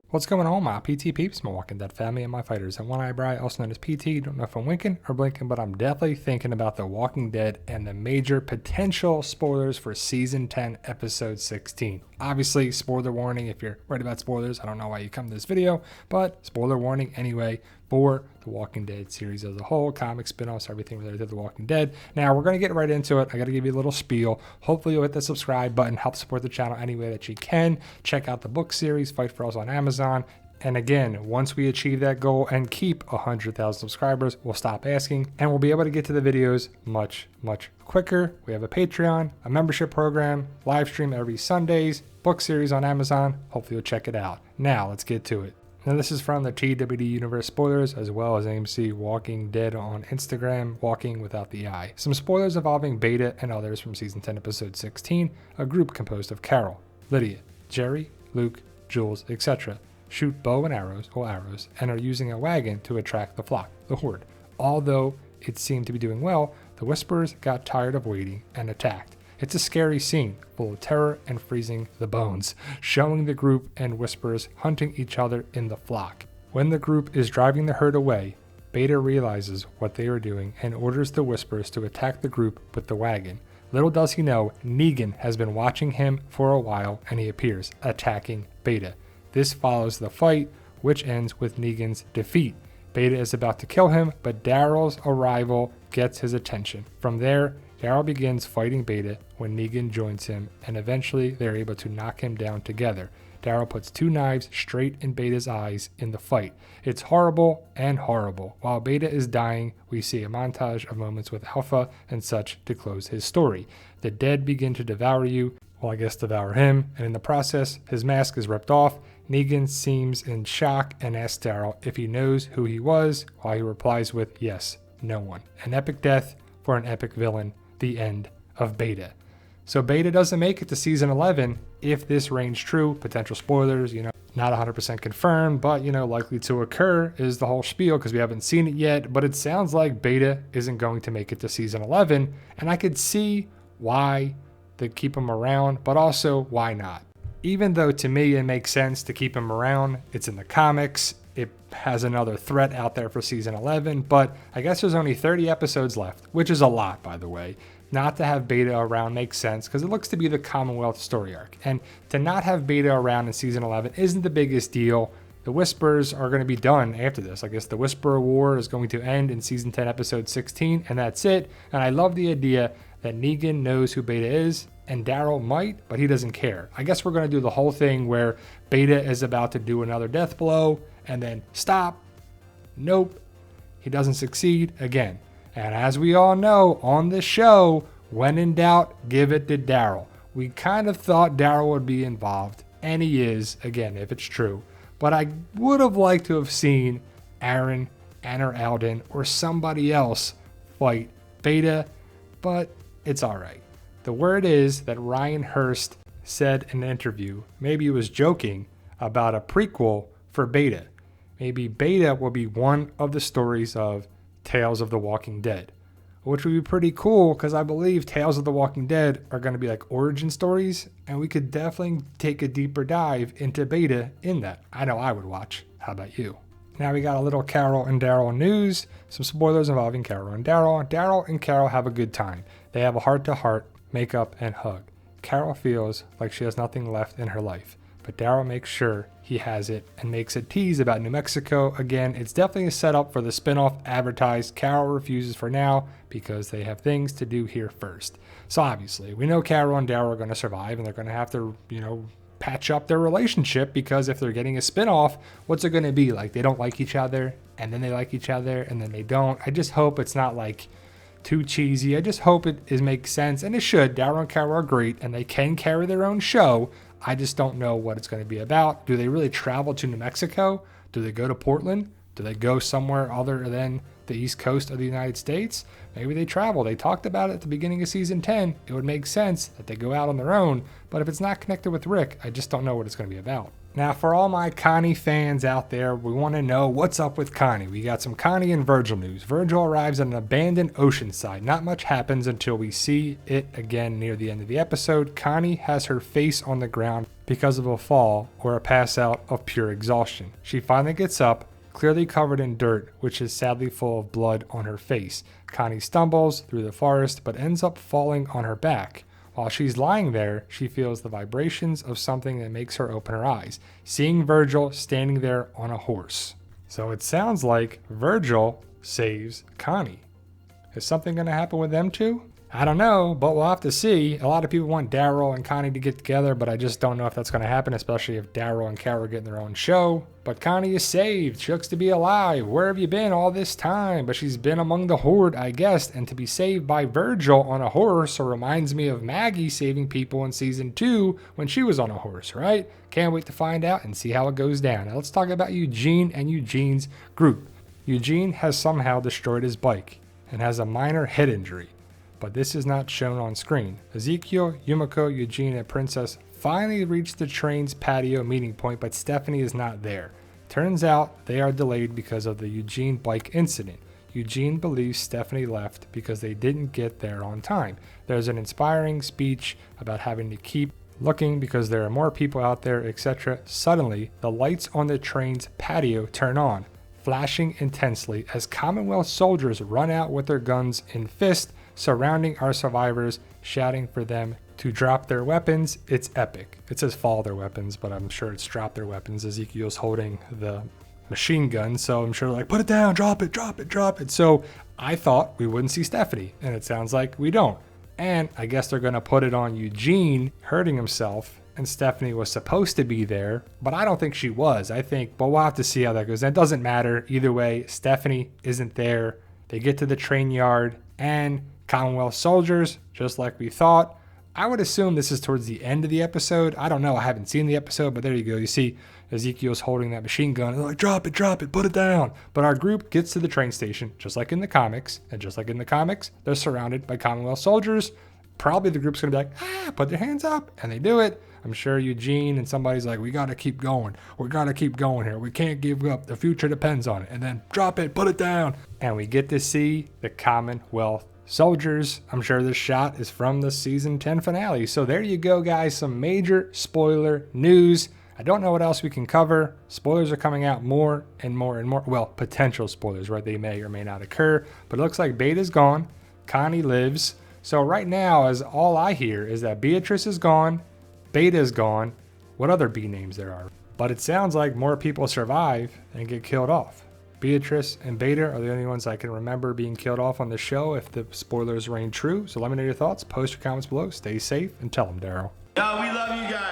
What's going on, my PT peeps, my Walking Dead family, and my fighters? And One Eye Bri, also known as PT. Don't know if I'm winking or blinking, but I'm definitely thinking about The Walking Dead and the major potential spoilers for Season 10, Episode 16. Obviously, spoiler warning if you're worried about spoilers. I don't know why you come to this video, but spoiler warning anyway for The Walking Dead series as a whole, comic spin-offs, everything related to The Walking Dead. Now, we're going to get right into it. I got to give you a little spiel. Hopefully, you'll hit the subscribe button, help support the channel any way that you can. Check out the book series, Fight for Us on Amazon. And again, once we achieve that goal and keep 100,000 subscribers, we'll stop asking and we'll be able to get to the videos much quicker. We have a Patreon, a membership program, live stream every Sundays, book series on Amazon. Hopefully you'll check it out. Now let's get to it. Now this is from the TWD Universe Spoilers, as well as AMC Walking Dead on Instagram, Walking Without the I. Some spoilers involving Beta and others from Season 10, Episode 16, a group composed of Carol, Lydia, Jerry, Luke, Jules, etc. shoot bow and arrows, and are using a wagon to attract the flock, the horde. Although it seemed to be doing well, the Whisperers got tired of waiting and attacked. It's a scary scene, full of terror and freezing the bones, showing the group and Whisperers hunting each other in the flock. When the group is driving the herd away, Beta realizes what they are doing and orders the Whisperers to attack the group with the wagon. Little does he know, Negan has been watching him for a while and he appears, attacking Beta. This follows the fight, which ends with Negan's defeat. Beta is about to kill him, but Daryl's arrival gets his attention. From there, Daryl begins fighting Beta when Negan joins him, and eventually they're able to knock him down together. Daryl puts two knives straight in Beta's eyes in the fight. It's horrible and horrible. While Beta is dying, we see a montage of moments with Alpha and such to close his story. The dead begin to devour you, well, I guess devour him, and in the process, his mask is ripped off. Negan seems in shock and asks Daryl if he knows who he was, while he replies with, yes, no one. An epic death for an epic villain, the end of Beta. So Beta doesn't make it to Season 11 if this reigns true. Potential spoilers, not 100% confirmed, but, likely to occur is the whole spiel because we haven't seen it yet. But it sounds like Beta isn't going to make it to Season 11, and I could see why they keep him around, but also why not? Even though to me it makes sense to keep him around, it's in the comics, it has another threat out there for Season 11, but I guess there's only 30 episodes left, which is a lot, by the way. Not to have Beta around makes sense because it looks to be the Commonwealth story arc, and to not have Beta around in Season 11 isn't the biggest deal. The Whispers are going to be done after this. I guess the Whisperer War is going to end in Season 10, Episode 16, and that's it. And I love the idea that Negan knows who Beta is, and Daryl might, but he doesn't care. I guess we're going to do the whole thing where Beta is about to do another death blow, and then stop. Nope. He doesn't succeed again. And as we all know on this show, when in doubt, give it to Daryl. We kind of thought Daryl would be involved, and he is, again, if it's true. But I would have liked to have seen Aaron, Anna Alden, or somebody else fight Beta, but it's alright. The word is that Ryan Hurst said in an interview, maybe he was joking, about a prequel for Beta. Maybe Beta will be one of the stories of Tales of the Walking Dead, which would be pretty cool because I believe Tales of the Walking Dead are going to be like origin stories, and we could definitely take a deeper dive into Beta in that. I know I would watch. How about you? Now we got a little Carol and Daryl news, some spoilers involving Carol and Daryl. Daryl and Carol have a good time. They have a heart-to-heart, make up, and hug. Carol feels like she has nothing left in her life, but Daryl makes sure he has it and makes a tease about New Mexico. Again, it's definitely a setup for the spinoff advertised. Carol refuses for now because they have things to do here first. So obviously, we know Carol and Daryl are going to survive, and they're going to have to, patch up their relationship, because if they're getting a spinoff, what's it going to be? Like they don't like each other, and then they like each other, and then they don't. I just hope it's not like too cheesy. I just hope it makes sense, and it should. Daryl and Carol are great, and they can carry their own show. I just don't know what it's going to be about. Do they really travel to New Mexico? Do they go to Portland? Do they go somewhere other than the East Coast of the United States? Maybe they travel. They talked about it at the beginning of Season 10. It would make sense that they go out on their own, but if it's not connected with Rick, I just don't know what it's going to be about. Now, for all my Connie fans out there, we want to know what's up with Connie. We got some Connie and Virgil news. Virgil arrives at an abandoned oceanside. Not much happens until we see it again near the end of the episode. Connie has her face on the ground, because of a fall or a pass out of pure exhaustion. She finally gets up, clearly covered in dirt, which is sadly full of blood on her face. Connie stumbles through the forest but ends up falling on her back. While she's lying there, she feels the vibrations of something that makes her open her eyes, seeing Virgil standing there on a horse. So it sounds like Virgil saves Connie. Is something going to happen with them two? I don't know, but we'll have to see. A lot of people want Daryl and Connie to get together, but I just don't know if that's going to happen, especially if Daryl and Carol are getting their own show. But Connie is saved. She looks to be alive. Where have you been all this time? But she's been among the horde, I guess, and to be saved by Virgil on a horse reminds me of Maggie saving people in season 2 when she was on a horse, right? Can't wait to find out and see how it goes down. Now let's talk about Eugene and Eugene's group. Eugene has somehow destroyed his bike and has a minor head injury, but this is not shown on screen. Ezekiel, Yumiko, Eugene, and Princess finally reach the train's patio meeting point, but Stephanie is not there. Turns out they are delayed because of the Eugene bike incident. Eugene believes Stephanie left because they didn't get there on time. There's an inspiring speech about having to keep looking because there are more people out there, etc. Suddenly, the lights on the train's patio turn on, flashing intensely as Commonwealth soldiers run out with their guns in fist, surrounding our survivors, shouting for them to drop their weapons. It's epic. It says fall their weapons, but I'm sure it's drop their weapons. Ezekiel's holding the machine gun, so I'm sure like, put it down, drop it, drop it, drop it. So I thought we wouldn't see Stephanie, and it sounds like we don't. And I guess they're gonna put it on Eugene hurting himself, and Stephanie was supposed to be there, but I don't think she was. But we'll have to see how that goes. And it doesn't matter. Either way, Stephanie isn't there. They get to the train yard, and Commonwealth soldiers, just like we thought. I would assume this is towards the end of the episode. I don't know. I haven't seen the episode, but there you go. You see Ezekiel's holding that machine gun. They're like, drop it, put it down. But our group gets to the train station, just like in the comics. And just like in the comics, they're surrounded by Commonwealth soldiers. Probably the group's going to be like, put their hands up. And they do it. I'm sure Eugene and somebody's like, we got to keep going. We got to keep going here. We can't give up. The future depends on it. And then drop it, put it down. And we get to see the Commonwealth soldiers. I'm sure this shot is from the season 10 finale. So there you go, guys. Some major spoiler news. I don't know what else we can cover. Spoilers are coming out more and more and more. Well, potential spoilers, right? They may or may not occur. But it looks like Beta's gone. Connie lives. So right now, as all I hear is that Beatrice is gone. Beta's gone. What other B names there are? But it sounds like more people survive and get killed off. Beatrice and Beta are the only ones I can remember being killed off on the show if the spoilers reign true. So let me know your thoughts. Post your comments below. Stay safe and tell them, Daryl. Yo, we love you guys.